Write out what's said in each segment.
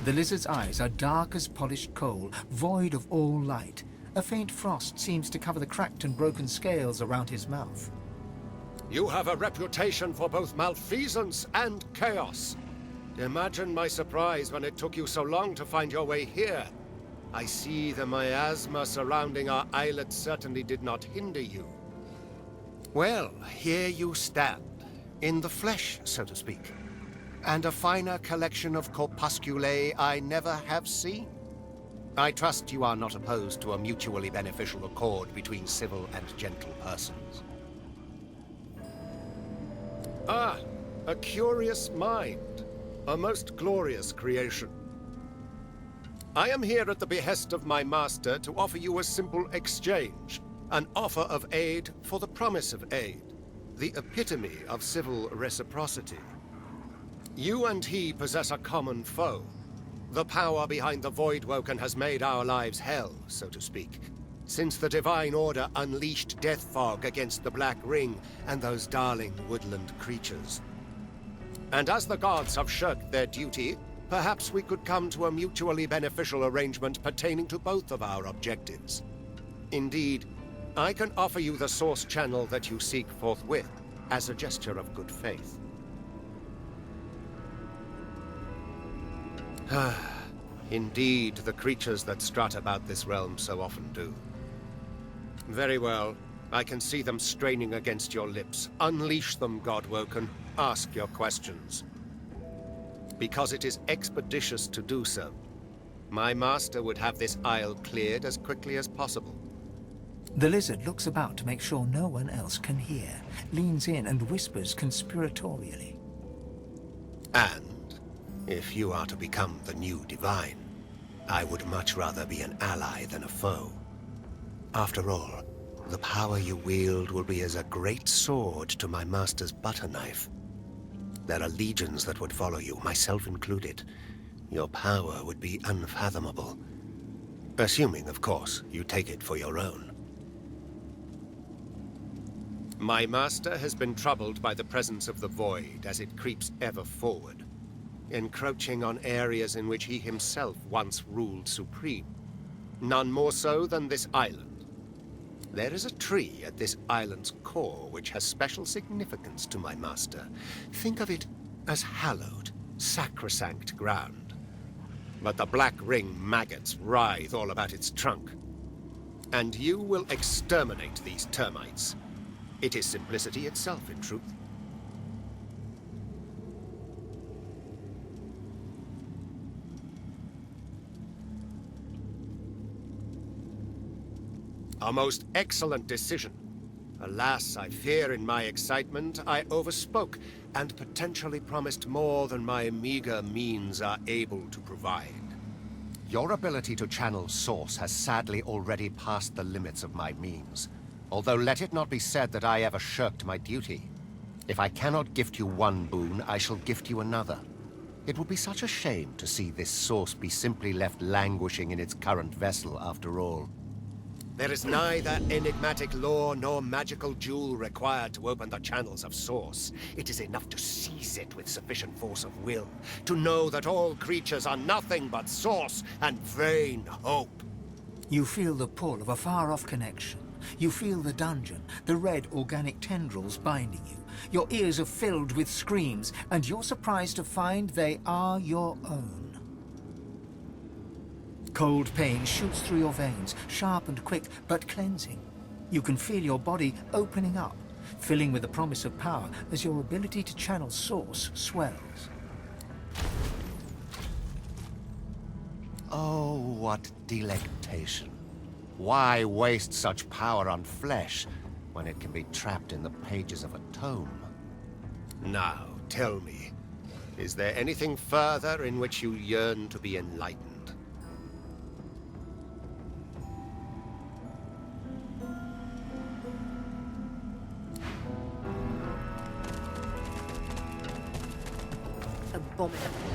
The lizard's eyes are dark as polished coal, void of all light. A faint frost seems to cover the cracked and broken scales around his mouth. You have a reputation for both malfeasance and chaos. Imagine my surprise when it took you so long to find your way here. I see the miasma surrounding our islet certainly did not hinder you. Well, here you stand, in the flesh, so to speak. And a finer collection of corpusculae I never have seen. I trust you are not opposed to a mutually beneficial accord between civil and gentle persons. Ah, a curious mind. A most glorious creation. I am here at the behest of my master to offer you a simple exchange. An offer of aid for the promise of aid. The epitome of civil reciprocity. You and he possess a common foe. The power behind the Voidwoken has made our lives hell, so to speak, since the Divine Order unleashed death fog against the Black Ring and those darling woodland creatures. And as the gods have shirked their duty, perhaps we could come to a mutually beneficial arrangement pertaining to both of our objectives. Indeed, I can offer you the source channel that you seek forthwith, as a gesture of good faith. Indeed, the creatures that strut about this realm so often do. Very well. I can see them straining against your lips. Unleash them, Godwoken. Ask your questions. Because it is expeditious to do so. My master would have this isle cleared as quickly as possible. The lizard looks about to make sure no one else can hear, leans in and whispers conspiratorially. And if you are to become the new Divine, I would much rather be an ally than a foe. After all, the power you wield will be as a great sword to my master's butter knife. There are legions that would follow you, myself included. Your power would be unfathomable. Assuming, of course, you take it for your own. My master has been troubled by the presence of the Void as it creeps ever forward, encroaching on areas in which he himself once ruled supreme. None more so than this island. There is a tree at this island's core which has special significance to my master. Think of it as hallowed, sacrosanct ground. But the Black Ring maggots writhe all about its trunk. And you will exterminate these termites. It is simplicity itself, in truth. A most excellent decision. Alas, I fear in my excitement I overspoke and potentially promised more than my meager means are able to provide. Your ability to channel Source has sadly already passed the limits of my means. Although let it not be said that I ever shirked my duty. If I cannot gift you one boon, I shall gift you another. It would be such a shame to see this Source be simply left languishing in its current vessel after all. There is neither enigmatic lore nor magical jewel required to open the channels of Source. It is enough to seize it with sufficient force of will, to know that all creatures are nothing but Source and vain hope. You feel the pull of a far-off connection. You feel the dungeon, the red organic tendrils binding you. Your ears are filled with screams, and you're surprised to find they are your own. Cold pain shoots through your veins, sharp and quick, but cleansing. You can feel your body opening up, filling with the promise of power as your ability to channel Source swells. Oh, what delectation. Why waste such power on flesh when it can be trapped in the pages of a tome? Now, tell me, is there anything further in which you yearn to be enlightened? Abominable.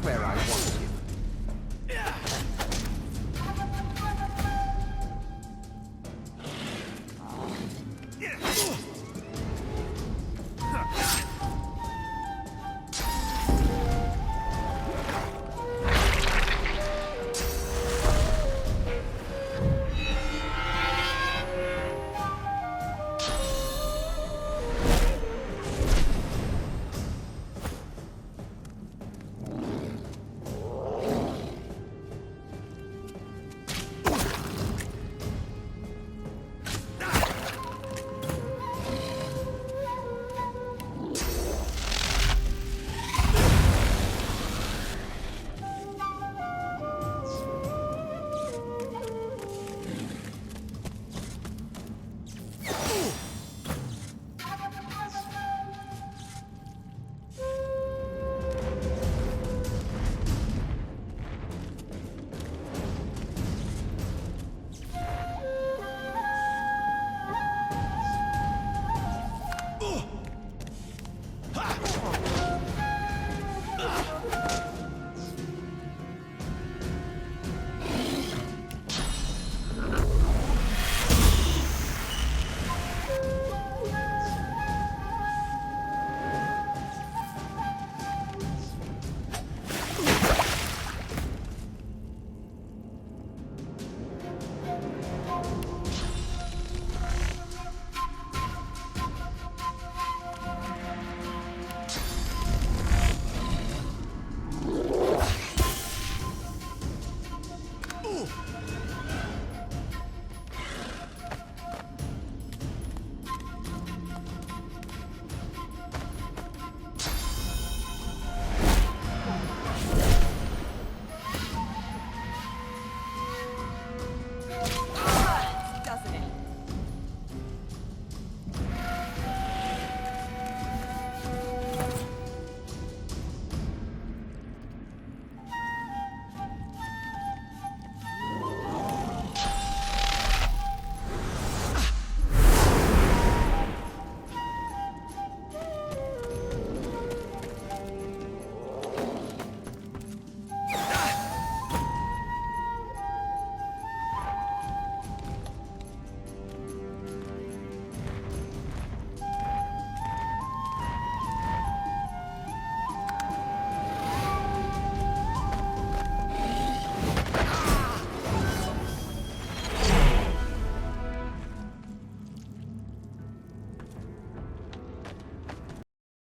where I